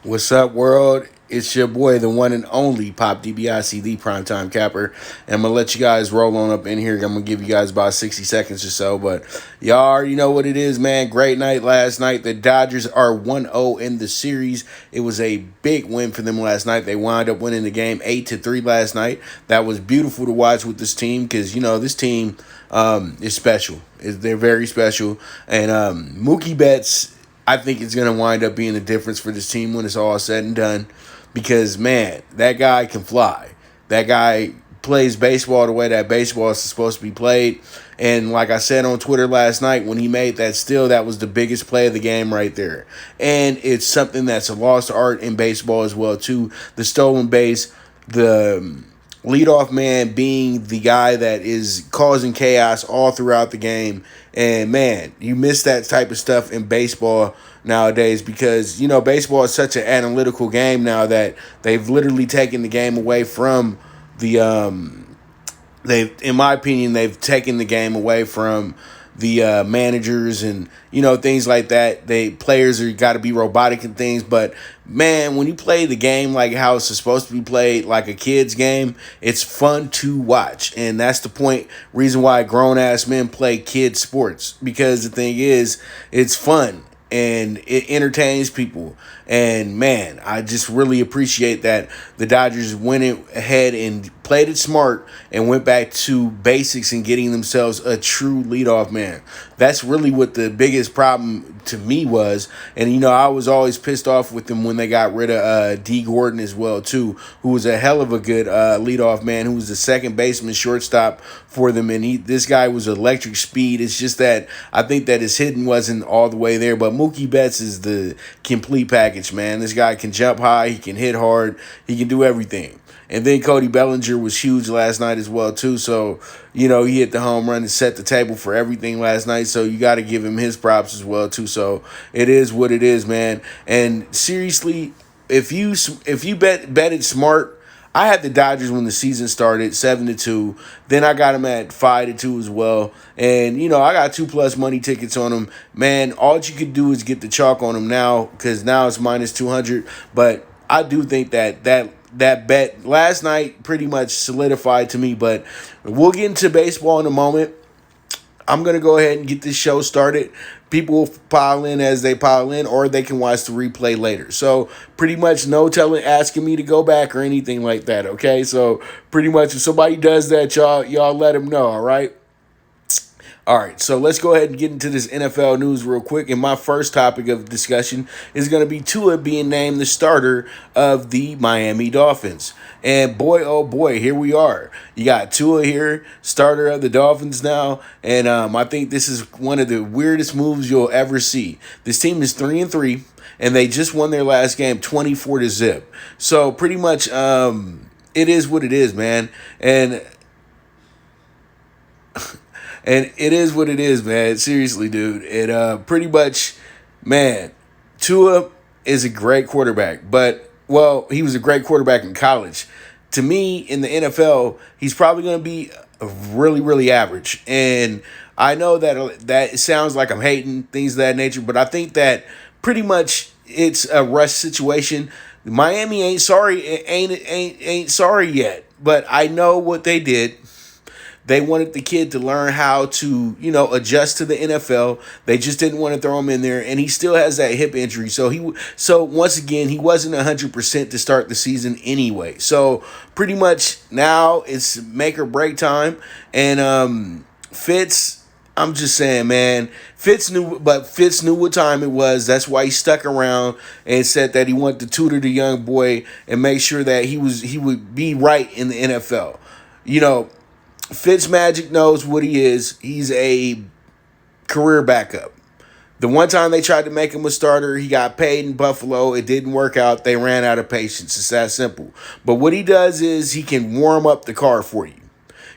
What's up, world? It's your boy, the one and only Pop DBIC, the Primetime Capper. And I'm going to let you guys roll on up in here. I'm going to give you guys about 60 seconds or so. But y'all already know what it is, man. Great night last night. The Dodgers are 1-0 in the series. It was a big win for them last night. They wound up winning the game 8-3 last night. That was beautiful to watch with this team because, this team is special. They're very special. And Mookie Betts, I think it's going to wind up being the difference for this team when it's all said and done because, man, that guy can fly. That guy plays baseball the way that baseball is supposed to be played. And like I said on Twitter last night, when he made that steal, that was the biggest play of the game right there. And it's something that's a lost art in baseball as well, too. The stolen base, the leadoff man being the guy that is causing chaos all throughout the game. And man, you miss that type of stuff in baseball nowadays because, baseball is such an analytical game now that they've literally taken the game away from the in my opinion, they've taken the game away from the managers and things like that. Players are got to be robotic and things, but man, when you play the game like how it's supposed to be played, like a kid's game, it's fun to watch, and that's the reason why grown ass men play kid sports, because the thing is, it's fun and it entertains people. And man, I just really appreciate that the Dodgers went ahead and played it smart and went back to basics and getting themselves a true leadoff man. That's really what the biggest problem to me was. And I was always pissed off with them when they got rid of D. Gordon as well too, who was a hell of a good leadoff man, who was the second baseman, shortstop for them. And this guy was electric speed. It's just that I think that his hitting wasn't all the way there. But Mookie Betts is the complete package, man. This guy can jump high, he can hit hard, he can do everything. And then Cody Bellinger was huge last night as well, too. So, he hit the home run and set the table for everything last night. So you got to give him his props as well, too. So it is what it is, man. And seriously, if you betted smart, I had the Dodgers when the season started 7-2. Then I got them at 5-2 as well. And I got 2+ money tickets on them. Man, all you could do is get the chalk on them now, because now it's minus 200. But I do think that bet last night pretty much solidified to me. But we'll get into baseball in a moment. I'm going to go ahead and get this show started. People will pile in as they pile in, or they can watch the replay later. So pretty much no asking me to go back or anything like that, okay? So pretty much if somebody does that, y'all let them know, all right? All right, so let's go ahead and get into this NFL news real quick. And my first topic of discussion is going to be Tua being named the starter of the Miami Dolphins. And boy, oh boy, here we are. You got Tua here, starter of the Dolphins now. And I think this is one of the weirdest moves you'll ever see. This team is 3-3, and they just won their last game 24-0. So pretty much it is what it is, man. And it is what it is, man. Seriously, dude. It pretty much, man, Tua is a great quarterback. But, well, he was a great quarterback in college. To me, in the NFL, he's probably going to be really, really average. And I know that it sounds like I'm hating, things of that nature, but I think that pretty much it's a rush situation. Miami ain't sorry, ain't sorry yet. But I know what they did. They wanted the kid to learn how to, adjust to the NFL. They just didn't want to throw him in there, and he still has that hip injury. So once again, he wasn't 100% to start the season anyway. So pretty much now it's make or break time. And Fitz, I'm just saying, man, Fitz knew what time it was. That's why he stuck around and said that he wanted to tutor the young boy and make sure that he would be right in the NFL. Fitzmagic knows what he is. He's a career backup. The one time they tried to make him a starter, he got paid in Buffalo. It didn't work out. They ran out of patience. It's that simple. But what he does is he can warm up the car for you.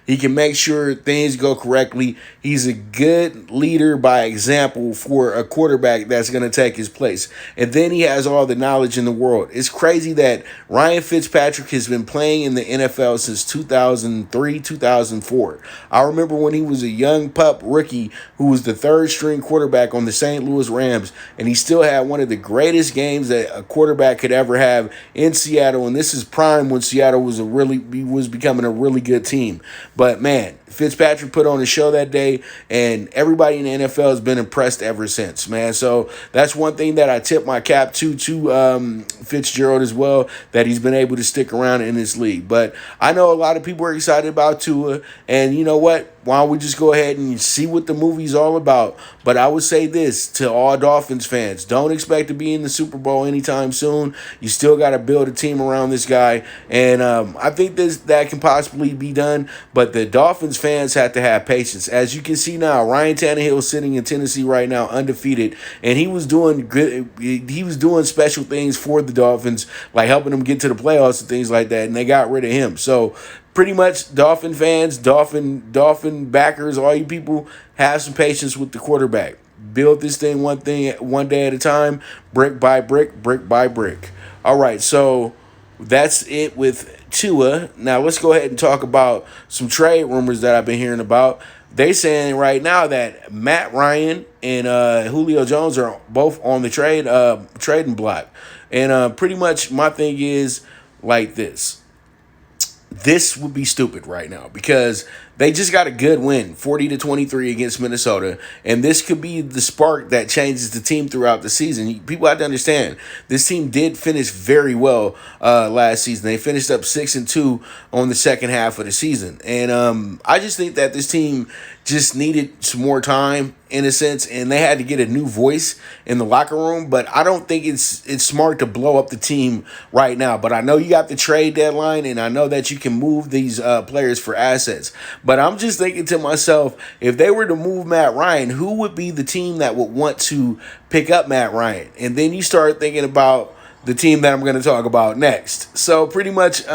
He can make sure things go correctly. He's a good leader by example for a quarterback that's going to take his place. And then he has all the knowledge in the world. It's crazy that Ryan Fitzpatrick has been playing in the NFL since 2003, 2004. I remember when he was a young pup rookie who was the third string quarterback on the St. Louis Rams, and he still had one of the greatest games that a quarterback could ever have in Seattle. And this is prime when Seattle was becoming a really good team. But man, Fitzpatrick put on a show that day, and everybody in the NFL has been impressed ever since, man. So that's one thing that I tip my cap to Fitzgerald as well, that he's been able to stick around in this league. But I know a lot of people are excited about Tua, and you know what? Why don't we just go ahead and see what the movie's all about? But I would say this to all Dolphins fans: don't expect to be in the Super Bowl anytime soon. You still got to build a team around this guy, and I think that can possibly be done. But the Dolphins fans have to have patience. As you can see now, Ryan Tannehill sitting in Tennessee right now, undefeated, and he was doing good. He was doing special things for the Dolphins, like helping them get to the playoffs and things like that, and they got rid of him. So pretty much, Dolphin fans, Dolphin backers, all you people, have some patience with the quarterback. Build this thing one day at a time, brick by brick, brick by brick. All right, so that's it with Tua. Now let's go ahead and talk about some trade rumors that I've been hearing about. They saying right now that Matt Ryan and Julio Jones are both on the trading block, and pretty much my thing is like this. This would be stupid right now because they just got a good win, 40-23 against Minnesota, and this could be the spark that changes the team throughout the season. People have to understand this team did finish very well last season. They finished up 6-2 on the second half of the season, and I just think that this team just needed some more time in a sense, and they had to get a new voice in the locker room. But I don't think it's smart to blow up the team right now. But I know you got the trade deadline, and I know that you can move these players for assets. But I'm just thinking to myself, if they were to move Matt Ryan, who would be the team that would want to pick up Matt Ryan? And then you start thinking about the team that I'm going to talk about next. So pretty much,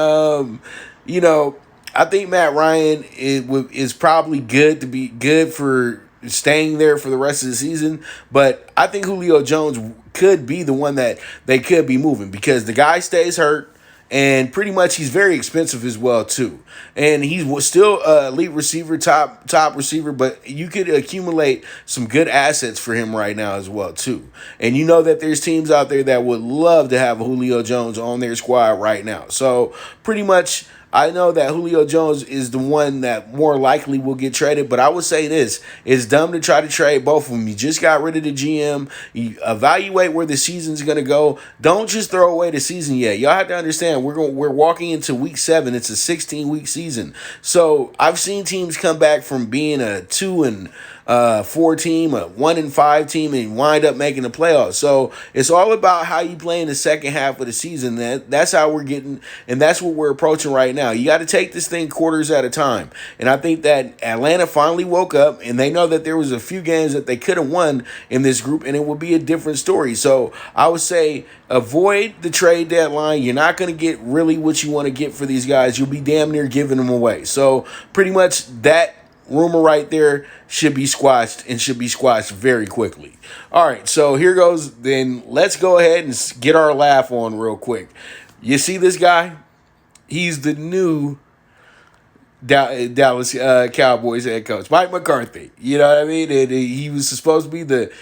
I think Matt Ryan is probably good to be good for staying there for the rest of the season. But I think Julio Jones could be the one that they could be moving because the guy stays hurt. And pretty much he's very expensive as well, too. And he's still elite receiver, top receiver, but you could accumulate some good assets for him right now as well, too. And you know that there's teams out there that would love to have Julio Jones on their squad right now. So pretty much I know that Julio Jones is the one that more likely will get traded, but I would say this: it's dumb to try to trade both of them. You just got rid of the GM. You evaluate where the season's going to go. Don't just throw away the season yet. Y'all have to understand we're walking into week 7. It's a 16-week season. So I've seen teams come back from being a 2-4 team, a 1-5 team, and wind up making the playoffs. So it's all about how you play in the second half of the season. That's how we're getting, and that's what we're approaching right now. You got to take this thing quarters at a time. And I think that Atlanta finally woke up, and they know that there was a few games that they could have won in this group, and it would be a different story. So I would say avoid the trade deadline. You're not going to get really what you want to get for these guys. You'll be damn near giving them away. So pretty much that rumor right there should be squashed and should be squashed very quickly. All right, so here goes. Then let's go ahead and get our laugh on real quick. You see this guy? He's the new Dallas Cowboys head coach, Mike McCarthy. You know what I mean? And he was supposed to be the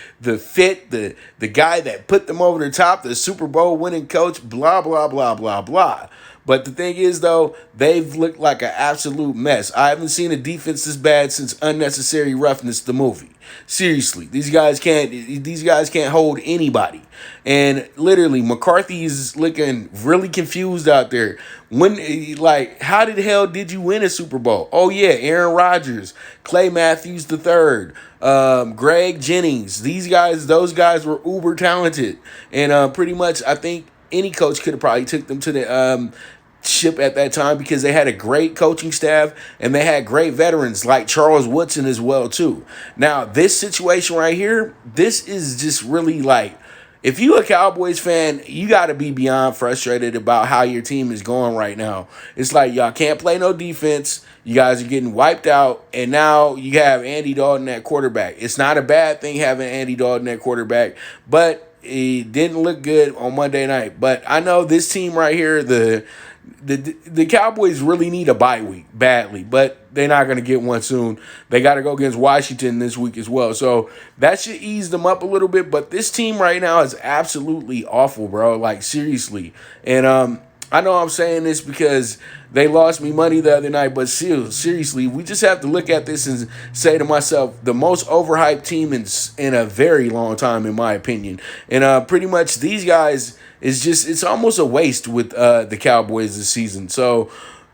guy that put them over the top, the Super Bowl winning coach, blah, blah, blah, blah, blah. But the thing is, though, they've looked like an absolute mess. I haven't seen a defense this bad since Unnecessary Roughness, the movie. Seriously, these guys can't hold anybody. And literally, McCarthy is looking really confused out there. How the hell did you win a Super Bowl? Oh yeah, Aaron Rodgers, Clay Matthews III, Greg Jennings. Those guys were uber talented, and pretty much I think any coach could have probably took them to the ship at that time because they had a great coaching staff and they had great veterans like Charles Woodson as well too. Now this situation right here, this is just really if you a Cowboys fan, you got to be beyond frustrated about how your team is going right now. It's like y'all can't play no defense. You guys are getting wiped out, and now you have Andy Dalton at quarterback. It's not a bad thing having Andy Dalton at quarterback, but it didn't look good on Monday night. But I know this team right here, the Cowboys really need a bye week badly, but they're not going to get one soon. They got to go against Washington this week as well. So that should ease them up a little bit. But this team right now is absolutely awful, bro. Like, seriously. And I know I'm saying this because they lost me money the other night, but seriously, we just have to look at this and say to myself, the most overhyped team in a very long time, in my opinion. And pretty much these guys is just, it's almost a waste with the Cowboys this season. So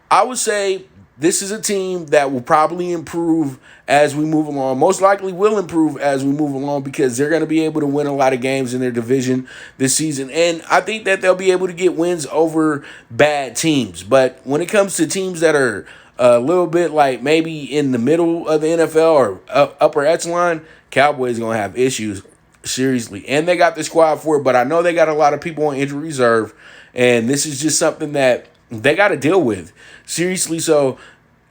I would say this is a team that will probably improve as we move along. Most likely will improve as we move along because they're going to be able to win a lot of games in their division this season. And I think that they'll be able to get wins over bad teams. But when it comes to teams that are a little bit like maybe in the middle of the NFL or upper echelon, Cowboys going to have issues, seriously. And they got the squad for it, but I know they got a lot of people on injury reserve. And this is just something that they got to deal with. Seriously, so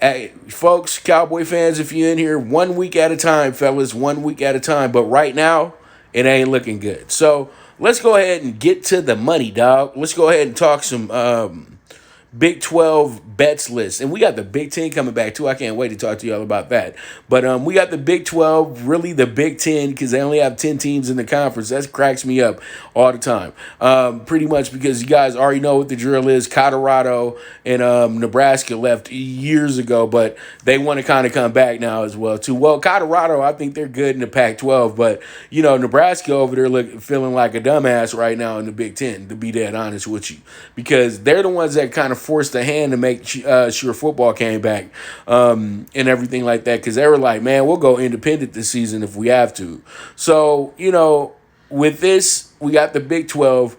hey, folks, Cowboy fans, if you're in here, 1 week at a time, fellas, 1 week at a time. But right now, it ain't looking good. So let's go ahead and get to the money, dog. Let's go ahead and talk some Big 12 bets list. And we got the Big 10 coming back, too. I can't wait to talk to y'all about that. But we got the Big 12, really the Big 10, because they only have 10 teams in the conference. That cracks me up all the time. Pretty much because you guys already know what the drill is. Colorado and Nebraska left years ago, but they want to kind of come back now as well, too. Well, Colorado, I think they're good in the Pac-12, but, you know, Nebraska over there feeling like a dumbass right now in the Big 10, to be dead honest with you, because they're the ones that kind of forced the hand to make sure football came back and everything like that, because they were like, man, we'll go independent this season if we have to. So, you know, with this, we got the Big 12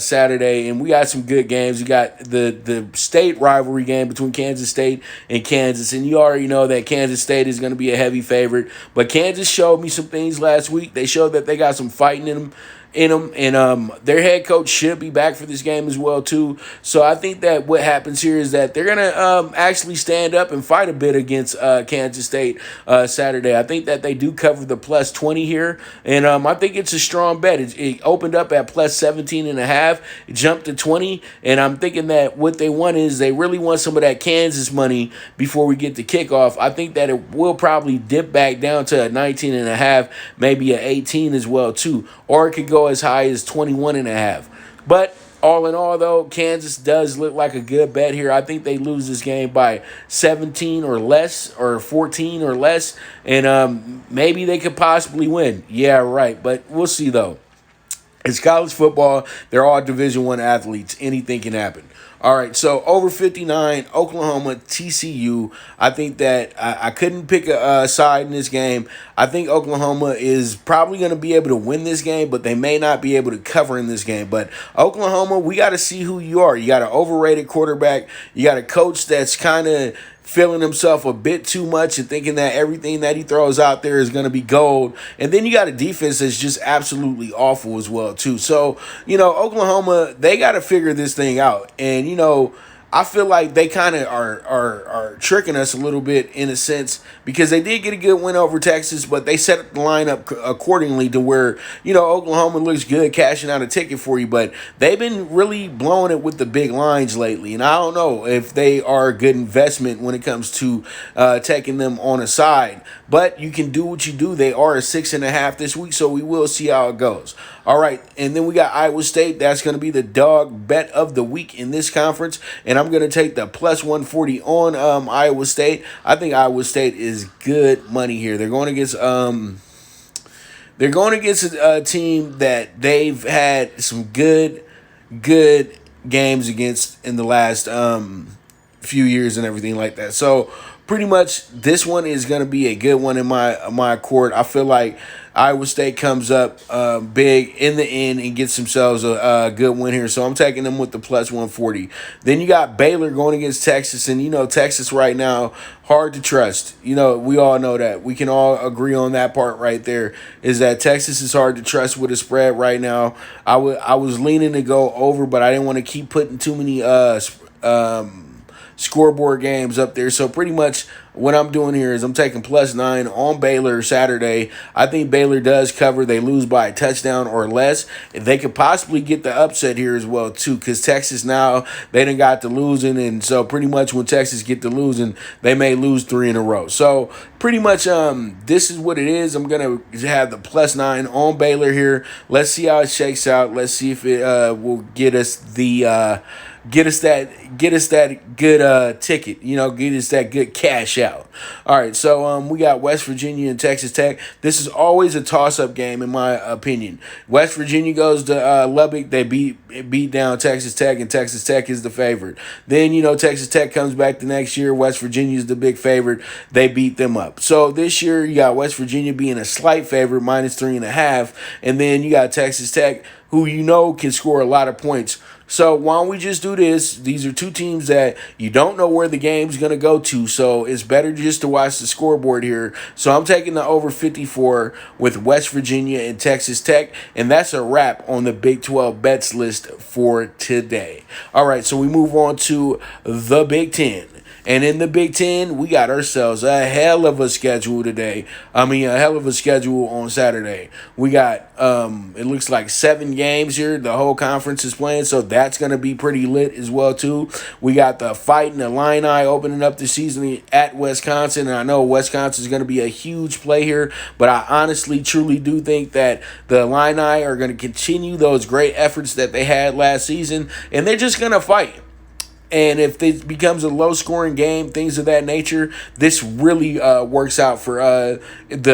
Saturday, and we got some good games. You got the state rivalry game between Kansas State and Kansas, and you already know that Kansas State is going to be a heavy favorite. But Kansas showed me some things last week. They showed that they got some fighting in them. And their head coach should be back for this game as well, too. So I think that what happens here is that they're going to actually stand up and fight a bit against Kansas State Saturday. I think that they do cover the plus 20 here, and I think it's a strong bet. It opened up at plus 17.5. It jumped to 20, and I'm thinking that what they want is they really want some of that Kansas money before we get to kickoff. I think that it will probably dip back down to a 19.5, maybe a 18 as well, too. Or it could go as high as 21.5. But all in all, though, Kansas does look like a good bet here. I think they lose this game by 17 or less, or 14 or less, and maybe they could possibly win. Yeah, right. But we'll see, though. It's college football. They're all Division I athletes. Anything can happen. All right, so over 59, Oklahoma, TCU. I think that I couldn't pick a side in this game. I think Oklahoma is probably going to be able to win this game, but they may not be able to cover in this game. But Oklahoma, we got to see who you are. You got an overrated quarterback. You got a coach that's kind of feeling himself a bit too much and thinking that everything that he throws out there is going to be gold. And then you got a defense that's just absolutely awful as well, too. So, you know, Oklahoma, they got to figure this thing out. And, you know, I feel like they kind of are tricking us a little bit in a sense, because they did get a good win over Texas, but they set up the lineup accordingly to where, you know, Oklahoma looks good cashing out a ticket for you, but they've been really blowing it with the big lines lately, and I don't know if they are a good investment when it comes to taking them on a side, but you can do what you do. They are a 6.5 this week, so we will see how it goes. All right, and then we got Iowa State. That's going to be the dog bet of the week in this conference, and I'm going to take the plus 140 on Iowa State. I think Iowa State is good money here. They're going against a team that they've had some good games against in the last few years and everything like that. So pretty much this one is going to be a good one in my court. I feel like Iowa State comes up big in the end and gets themselves a good win here. So I'm taking them with the plus 140. Then you got Baylor going against Texas. And, Texas right now, hard to trust. We all know that. We can all agree on that part right there, is that Texas is hard to trust with a spread right now. I was leaning to go over, but I didn't want to keep putting too many scoreboard games up there. So pretty much what I'm doing here is I'm taking +9 on Baylor Saturday. I think Baylor does cover. They lose by a touchdown or less. They could possibly get the upset here as well too, because Texas now, they done got to losing, and so pretty much when Texas get to losing, they may lose 3 in a row. So pretty much this is what it is. I'm gonna have the +9 on Baylor here. Let's see how it shakes out. Let's see if it will get us that good ticket, get us that good cash out. All right, so we got West Virginia and Texas Tech. This is always a toss-up game in my opinion. West Virginia goes to Lubbock. They beat down Texas Tech, and Texas Tech is the favorite. Then, Texas Tech comes back the next year. West Virginia is the big favorite. They beat them up. So this year you got West Virginia being a slight favorite, -3.5, and then you got Texas Tech, who can score a lot of points. So why don't we just do this? These are two teams that you don't know where the game's going to go to, so it's better just to watch the scoreboard here. So I'm taking the over 54 with West Virginia and Texas Tech, and that's a wrap on the Big 12 bets list for today. All right, so we move on to the Big 10. And in the Big Ten, we got ourselves a hell of a schedule today. A hell of a schedule on Saturday. We got, it looks like 7 games here. The whole conference is playing, so that's going to be pretty lit as well, too. We got the Fighting Illini opening up the season at Wisconsin, and I know Wisconsin is going to be a huge play here, but I honestly, truly do think that the Illini are going to continue those great efforts that they had last season, and they're just going to fight. And if it becomes a low-scoring game, things of that nature, this really works out for the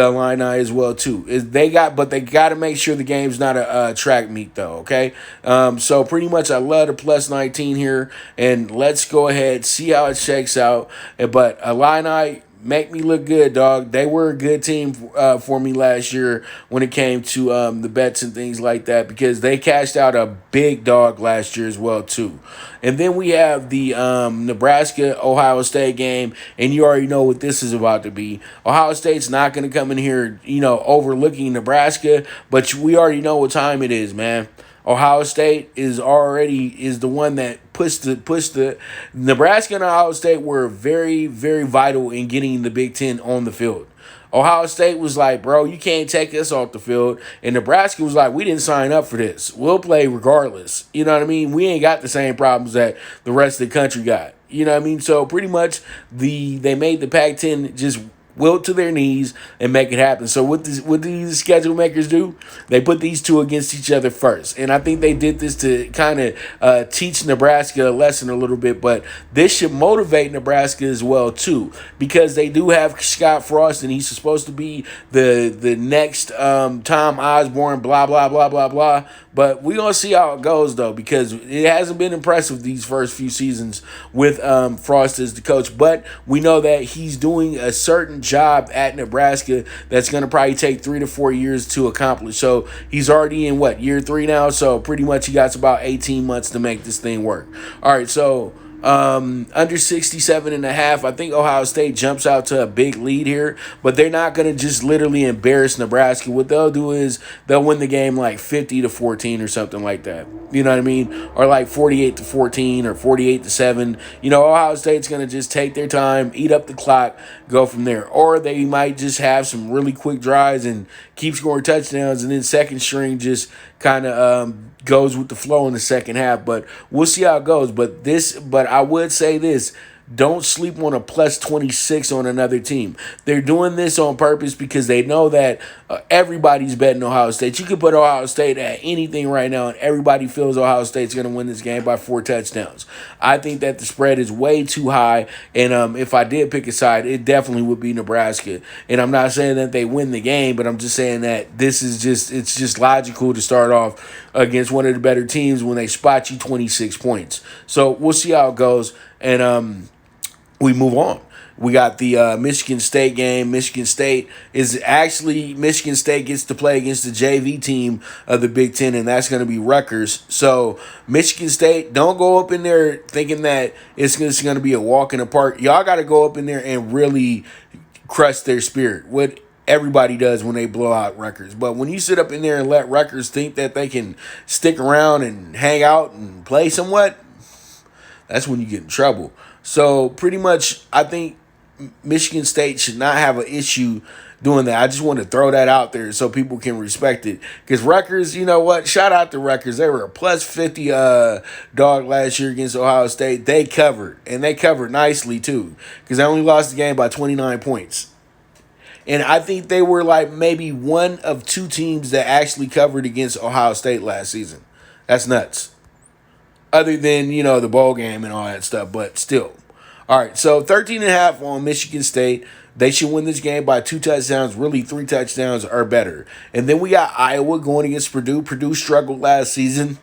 Illini as well too. They got to make sure the game's not a track meet though. Okay, so pretty much I love the +19 here, and let's go ahead see how it shakes out. But Illini, make me look good, dog. They were a good team for me last year when it came to the bets and things like that, because they cashed out a big dog last year as well too. And then we have the Nebraska-Ohio State game, and you already know what this is about to be. Ohio State's not going to come in here, overlooking Nebraska, but we already know what time it is, man. Ohio State is the one that pushed the Nebraska and Ohio State were very, very vital in getting the Big Ten on the field. Ohio State was like, bro, you can't take us off the field. And Nebraska was like, we didn't sign up for this. We'll play regardless. You know what I mean? We ain't got the same problems that the rest of the country got. You know what I mean? So pretty much they made the Pac-10 just wilt to their knees and make it happen. So what these schedule makers do? They put these two against each other first. And I think they did this to kind of teach Nebraska a lesson a little bit, but this should motivate Nebraska as well too, because they do have Scott Frost, and he's supposed to be the next Tom Osborne, blah, blah, blah, blah, blah. But we're going to see how it goes, though, because it hasn't been impressive these first few seasons with Frost as the coach. But we know that he's doing a certain job at Nebraska that's going to probably take 3 to 4 years to accomplish. So he's already in, year 3 now? So pretty much he got about 18 months to make this thing work. All right, so under 67.5. I think Ohio State jumps out to a big lead here, but they're not going to just literally embarrass Nebraska. What they'll do is they'll win the game 50-14 or something like that. You know what I mean? Or 48-14 or 48-7. Ohio State's going to just take their time, eat up the clock, go from there. Or they might just have some really quick drives and keep scoring touchdowns, and then second string just kind of goes with the flow in the second half. But we'll see how it goes. But I would say this: don't sleep on a +26 on another team. They're doing this on purpose because they know that everybody's betting Ohio State. You can put Ohio State at anything right now, and everybody feels Ohio State's going to win this game by 4 touchdowns. I think that the spread is way too high, and if I did pick a side, it definitely would be Nebraska. And I'm not saying that they win the game, but I'm just saying that it's just logical to start off against one of the better teams when they spot you 26 points. So we'll see how it goes, and we move on. We got the Michigan State game. Michigan State gets to play against the JV team of the Big Ten, and that's going to be Rutgers. So Michigan State, don't go up in there thinking that it's going to be a walk in the park. Y'all got to go up in there and really crush their spirit. What everybody does when they blow out Rutgers. But when you sit up in there and let Rutgers think that they can stick around and hang out and play somewhat, that's when you get in trouble. So pretty much, I think Michigan State should not have an issue doing that. I just want to throw that out there so people can respect it. Because Rutgers, you know what? Shout out to Rutgers. They were a plus 50 dog last year against Ohio State. They covered, and they covered nicely too. Because they only lost the game by 29 points. And I think they were like maybe one of two teams that actually covered against Ohio State last season. That's nuts. Other than, the bowl game and all that stuff, but still. All right, so 13.5 on Michigan State. They should win this game by 2 touchdowns, really 3 touchdowns or better. And then we got Iowa going against Purdue. Purdue struggled last season.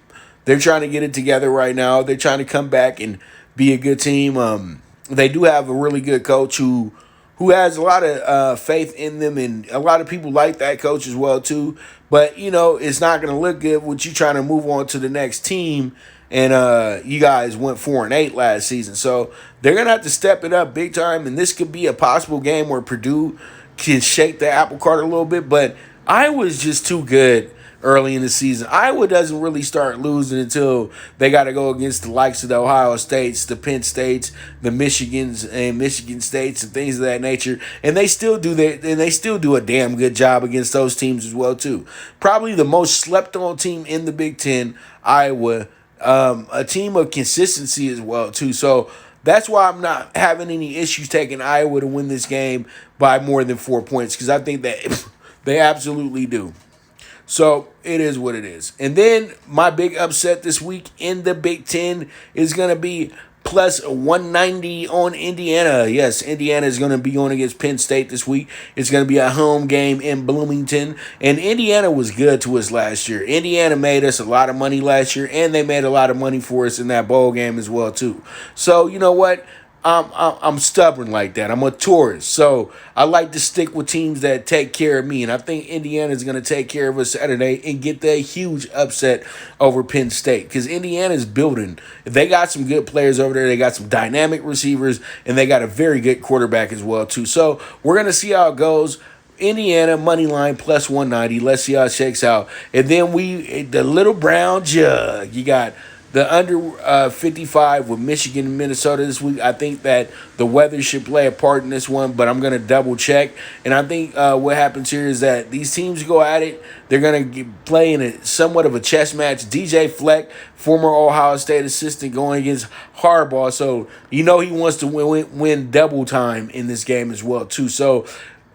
They're trying to get it together right now. They're trying to come back and be a good team. They do have a really good coach who has a lot of faith in them, and a lot of people like that coach as well too. But, it's not going to look good with you trying to move on to the next team. And you guys went 4-8 last season. So they're going to have to step it up big time. And this could be a possible game where Purdue can shake the apple cart a little bit. But Iowa's just too good early in the season. Iowa doesn't really start losing until they got to go against the likes of the Ohio States, the Penn States, the Michigans and Michigan States and things of that nature. And they still do a damn good job against those teams as well too. Probably the most slept on team in the Big Ten, Iowa. A team of consistency as well, too. So that's why I'm not having any issues taking Iowa to win this game by more than 4 points, because I think that they absolutely do. So it is what it is. And then my big upset this week in the Big Ten is going to be plus 190 on Indiana. Yes, Indiana is going to be going against Penn State this week. It's going to be a home game in Bloomington. And Indiana was good to us last year. Indiana made us a lot of money last year, and they made a lot of money for us in that bowl game as well, too. So, you know what? I'm stubborn like that. I'm a tourist. So I like to stick with teams that take care of me. And I think Indiana is going to take care of us Saturday and get that huge upset over Penn State. Because Indiana's building. They got some good players over there. They got some dynamic receivers. And they got a very good quarterback as well, too. So we're going to see how it goes. Indiana money line plus 190. Let's see how it shakes out. And then the little brown jug. You got the under 55 with Michigan and Minnesota this week. I think that the weather should play a part in this one, but I'm going to double check. And I think what happens here is that these teams go at it. They're going to play in a somewhat of a chess match. DJ Fleck, former Ohio State assistant, going against Harbaugh. So, he wants to win double time in this game as well, too. So,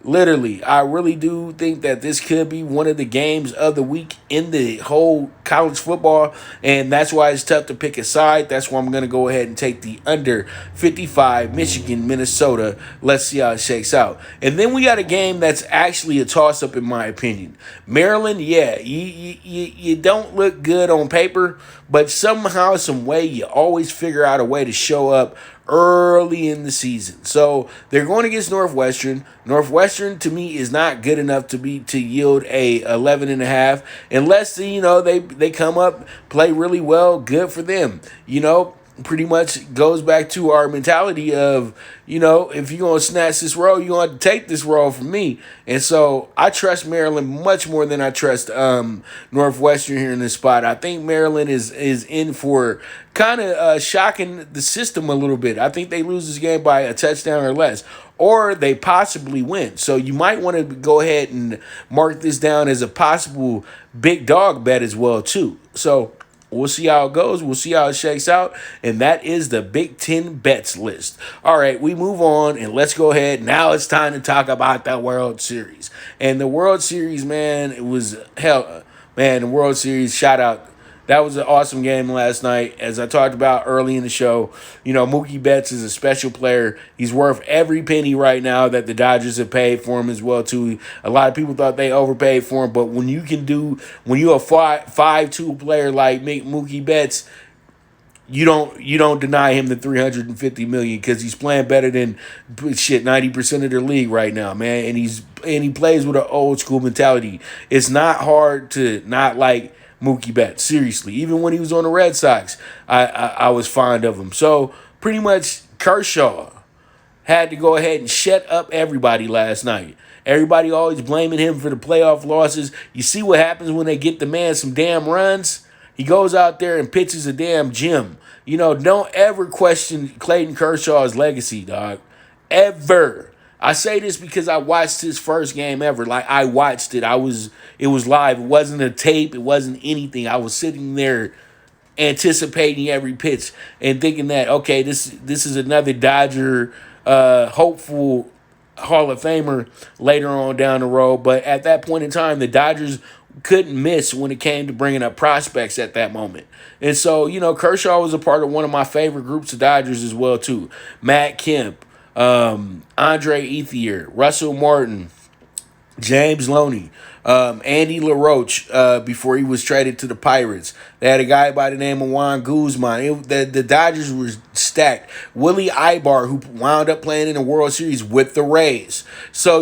literally, I really do think that this could be one of the games of the week in the whole college football, and that's why it's tough to pick a side. That's why I'm going to go ahead and take the under 55, Michigan, Minnesota. Let's see how it shakes out. And then we got a game that's actually a toss-up in my opinion. Maryland, yeah, you don't look good on paper, but somehow, some way, you always figure out a way to show up early in the season. So they're going against Northwestern. Northwestern to me is not good enough to yield a 11.5 unless they come up, play really well. Good for them. Pretty much goes back to our mentality of, if you're going to snatch this role, you're going to have to take this role from me. And so I trust Maryland much more than I trust Northwestern here in this spot. I think Maryland is in for kind of shocking the system a little bit. I think they lose this game by a touchdown or less, or they possibly win. So you might want to go ahead and mark this down as a possible big dog bet as well, too. So we'll see how it goes. We'll see how it shakes out. And that is the Big Ten bets list. All right, we move on, and let's go ahead. Now it's time to talk about the World Series. And the World Series, man, it was hell. Man, the World Series, shout out. That was an awesome game last night. As I talked about early in the show, Mookie Betts is a special player. He's worth every penny right now that the Dodgers have paid for him as well, too. A lot of people thought they overpaid for him, but when you're a 5-2 player like Mookie Betts, you don't deny him the 350 million because he's playing better than 90% of their league right now, man. And he plays with an old school mentality. It's not hard to not like Mookie Betts. Seriously, even when he was on the Red Sox, I was fond of him. So pretty much Kershaw had to go ahead and shut up everybody last night. Everybody always blaming him for the playoff losses. You see what happens when they get the man some damn runs? He goes out there and pitches a damn gem. Don't ever question Clayton Kershaw's legacy, dog. Ever. I say this because I watched his first game ever. Like, I watched it. It was live. It wasn't a tape. It wasn't anything. I was sitting there anticipating every pitch and thinking that, okay, this is another Dodger hopeful Hall of Famer later on down the road. But at that point in time, the Dodgers couldn't miss when it came to bringing up prospects at that moment. And so, Kershaw was a part of one of my favorite groups of Dodgers as well, too. Matt Kemp, Andre Ethier, Russell Martin, James Loney, Andy LaRoche before he was traded to the Pirates. They had a guy by the name of Juan Guzman. The Dodgers were stacked. Willie Ibar, who wound up playing in the World Series with the Rays. So,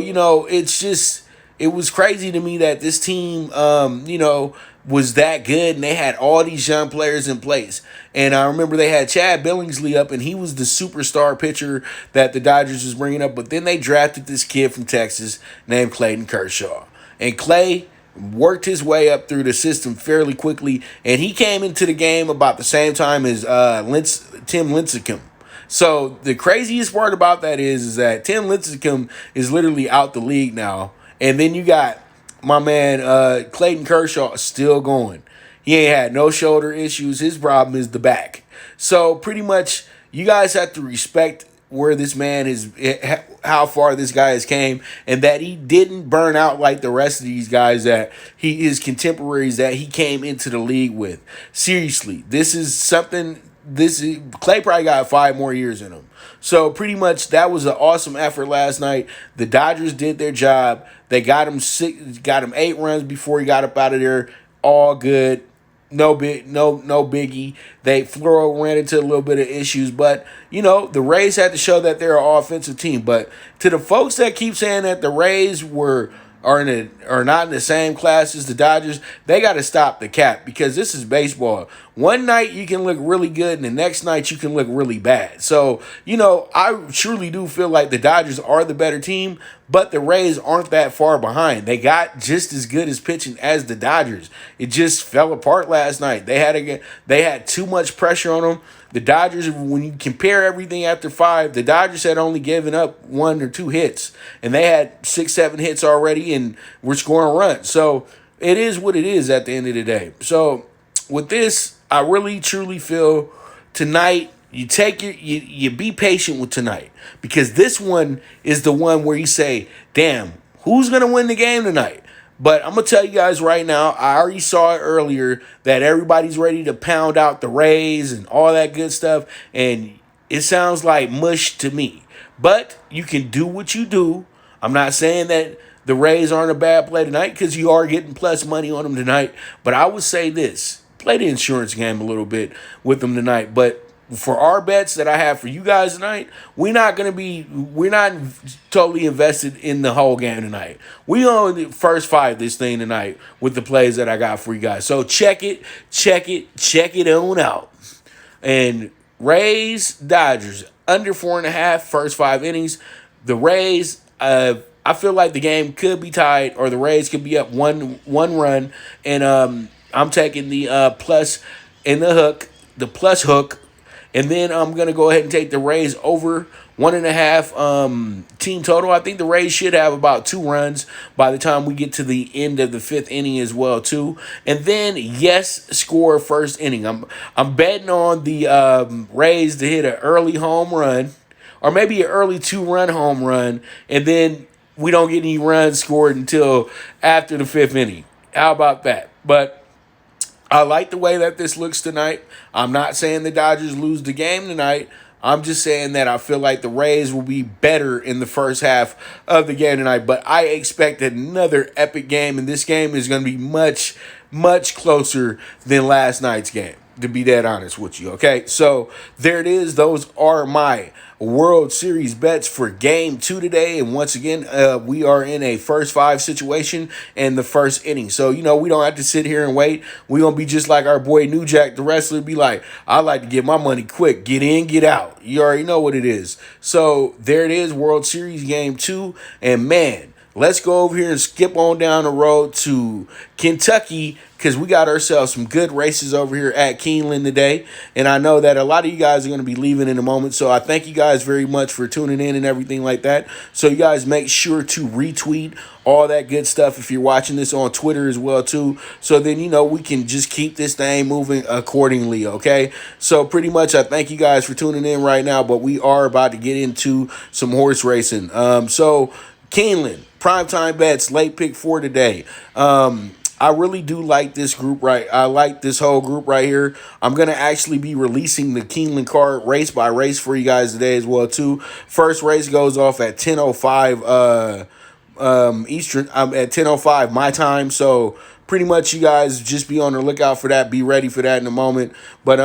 it was crazy to me that this team, was that good, and they had all these young players in place. And I remember they had Chad Billingsley up, and he was the superstar pitcher that the Dodgers was bringing up. But then they drafted this kid from Texas named Clayton Kershaw. And Clay worked his way up through the system fairly quickly, and he came into the game about the same time as Tim Lincecum. So the craziest part about that is that Tim Lincecum is literally out the league now. And then you got my man Clayton Kershaw still going. He ain't had no shoulder issues. His problem is the back. So pretty much you guys have to respect where this man is, how far this guy has came, and that he didn't burn out like the rest of these guys that his contemporaries that he came into the league with. Seriously, this is something. Clay probably got 5 more years in him. So pretty much that was an awesome effort last night. The Dodgers did their job. They got him 8 runs before he got up out of there. All good. No biggie. Floro ran into a little bit of issues, but the Rays had to show that they're an offensive team. But to the folks that keep saying that the Rays are not in the same class as the Dodgers, they got to stop the cap, because this is baseball. One night you can look really good, and the next night you can look really bad. So, I truly do feel like the Dodgers are the better team, but the Rays aren't that far behind. They got just as good as pitching as the Dodgers. It just fell apart last night. They had too much pressure on them. The Dodgers, when you compare everything after 5, the Dodgers had only given up 1 or 2 hits, and they had 6, 7 hits already, and were scoring runs. So it is what it is at the end of the day. So with this, I really truly feel tonight you be patient with tonight, because this one is the one where you say, damn, who's gonna win the game tonight? But I'm going to tell you guys right now, I already saw it earlier that everybody's ready to pound out the Rays and all that good stuff, and it sounds like mush to me. But you can do what you do. I'm not saying that the Rays aren't a bad play tonight, because you are getting plus money on them tonight. But I would say this, play the insurance game a little bit with them tonight. But for our bets that I have for you guys tonight, we're not totally invested in the whole game tonight. We on the first 5 this thing tonight with the plays that I got for you guys. So check it on out. And Rays, Dodgers, under 4.5, first 5 innings. The Rays, I feel like the game could be tied, or the Rays could be up one run. And I'm taking the plus in the plus hook. And then I'm going to go ahead and take the Rays over 1.5 team total. I think the Rays should have about 2 runs by the time we get to the end of the 5th inning as well, too. And then, yes, score first inning. I'm betting on the Rays to hit an early home run, or maybe an early 2-run home run, and then we don't get any runs scored until after the 5th inning. How about that? But I like the way that this looks tonight. I'm not saying the Dodgers lose the game tonight. I'm just saying that I feel like the Rays will be better in the first half of the game tonight. But I expect another epic game, and this game is going to be much, much closer than last night's game. to be that honest with you. Okay, so there it is. Those are my World Series bets for game 2 today. And once again, we are in a first 5 situation in the first inning. So, we don't have to sit here and wait. We're going to be just like our boy New Jack, the wrestler, be like, I like to get my money quick. Get in, get out. You already know what it is. So there it is, World Series game 2. And man, let's go over here and skip on down the road to Kentucky because we got ourselves some good races over here at Keeneland today. And I know that a lot of you guys are going to be leaving in a moment. So I thank you guys very much for tuning in and everything like that. So you guys make sure to retweet all that good stuff if you're watching this on Twitter as well too. So then, we can just keep this thing moving accordingly, okay? So pretty much I thank you guys for tuning in right now. But we are about to get into some horse racing. So Keeneland, primetime bets, late pick 4 today. I really do like this group, right? I like this whole group right here. I'm going to actually be releasing the Keeneland card race by race for you guys today as well, too. First race goes off at 10:05 Eastern. I'm at 10:05 my time. So pretty much you guys just be on the lookout for that. Be ready for that in a moment. But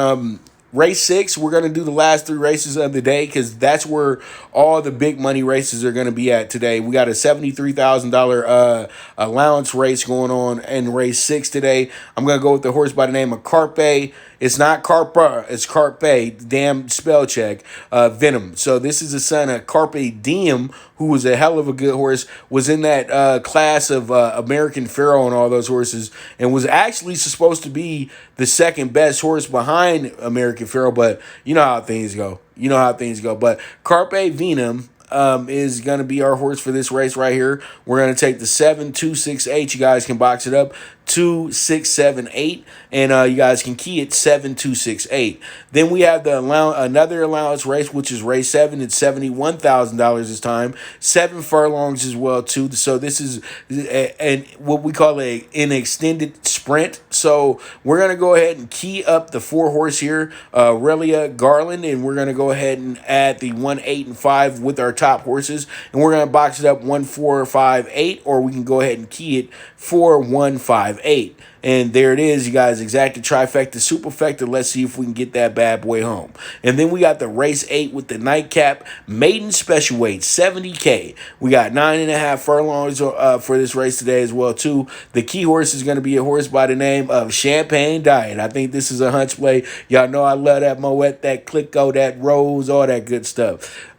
race 6, we're going to do the last 3 races of the day because that's where all the big money races are going to be at today. We got a $73,000 allowance race going on in race 6 today. I'm going to go with the horse by the name of Carpe. It's not Carpa, it's Carpe, damn spell check, Venom. So this is the son of Carpe Diem, who was a hell of a good horse, was in that class of American Pharoah and all those horses, and was actually supposed to be the second best horse behind American Pharoah, but you know how things go. But Carpe Venom is going to be our horse for this race right here. We're going to take the 7-2-6-8. You guys can box it up. 2-6-7-8, and you guys can key it 7-2-6-8. Then we have the another allowance race, which is race 7. It's $71,000 this time, 7 furlongs as well too. So this is what we call an extended sprint. So we're gonna go ahead and key up the 4 horse here, Relia Garland, and we're gonna go ahead and add the 1, 8, and 5 with our top horses, and we're gonna box it up 1, 4, 5, 8, or we can go ahead and key it 4, 1, 5, 8. And there it is, you guys. Exacted trifecta, superfecta. Let's see if we can get that bad boy home. And then we got the race 8 with the nightcap, maiden special weight, 70K. We got 9.5 furlongs for this race today as well, too. The key horse is going to be a horse by the name of Champagne Diet. I think this is a hunch play. Y'all know I love that Moet, that Clicko, that Rose, all that good stuff.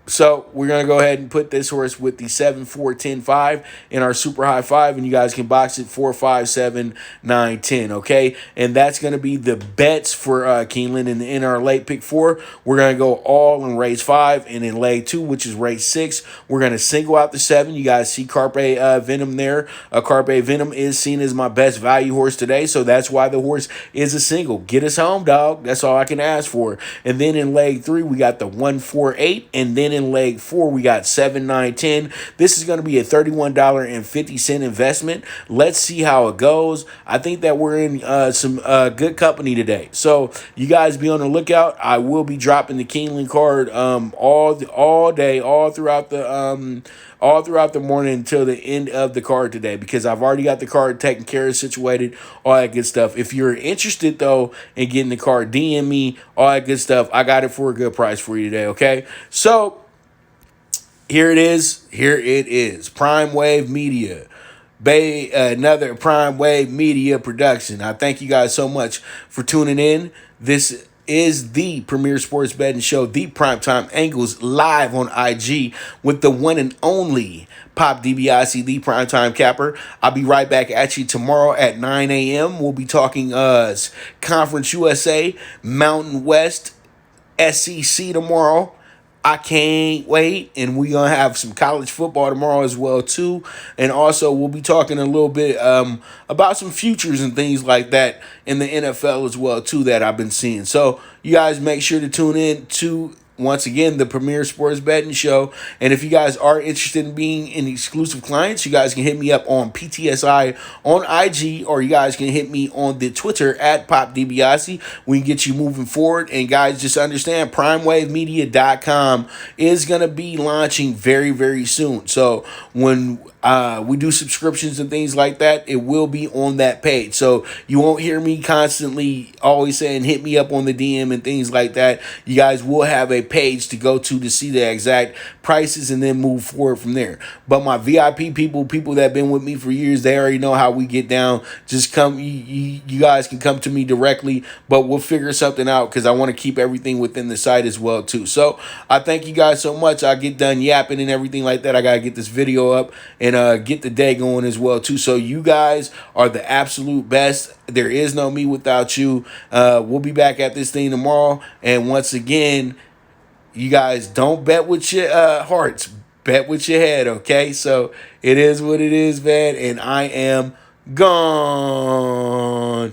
So we're going to go ahead and put this horse with the 7, 4, 10, 5 in our super high 5, and you guys can box it 4, 5, 7, 9, 10, okay? And that's going to be the bets for Keeneland. And in our late pick 4, we're going to go all in race 5, and in leg 2, which is race 6, we're going to single out the 7. You guys see Carpe Venom there. Carpe Venom is seen as my best value horse today, so that's why the horse is a single. Get us home, dog. That's all I can ask for. And then in leg 3, we got the 1, 4, 8, and then in leg 4, we got 7, 9, 10. This is going to be a $31.50 investment. Let's see how it goes. I think that we're in some good company today. So you guys be on the lookout. I will be dropping the Keeneland card all day, all throughout the morning until the end of the card today, because I've already got the card taken care of, situated, all that good stuff. If you're interested, though, in getting the card, DM me, all that good stuff. I got it for a good price for you today, okay? So here it is. Prime Wave Media. Another Prime Wave Media production. I thank you guys so much for tuning in. This is the premier sports betting show, the Primetime Angles, live on IG with the one and only Pop DiBiase, the Primetime Capper. I'll be right back at you tomorrow at 9 a.m. We'll be talking Conference USA, Mountain West, SEC tomorrow. I can't wait, and we're going to have some college football tomorrow as well, too. And also, we'll be talking a little bit about some futures and things like that in the NFL as well, too, that I've been seeing. So, you guys make sure to tune in to, once again, the premier sports betting show. And if you guys are interested in being an exclusive clients, you guys can hit me up on PTSI on IG, or you guys can hit me on the Twitter at PopDiBiase. We can get you moving forward. And guys, just understand, PrimeWaveMedia.com is going to be launching very, very soon. So when we do subscriptions and things like that. It will be on that page. So you won't hear me constantly always saying hit me up on the DM and things like that. You guys will have a page to go to see the exact prices and then move forward from there. But my VIP people that have been with me for years, they already know how we get down. Just come, you guys can come to me directly, but we'll figure something out because I want to keep everything within the site as well too. So I thank you guys so much. I get done yapping and everything like that. I got to get this video up and get the day going as well too. So you guys are the absolute best. There is no me without you. We'll be back at this thing tomorrow. And once again, you guys don't bet with your hearts. Bet with your head, okay? So it is what it is, man. And I am gone.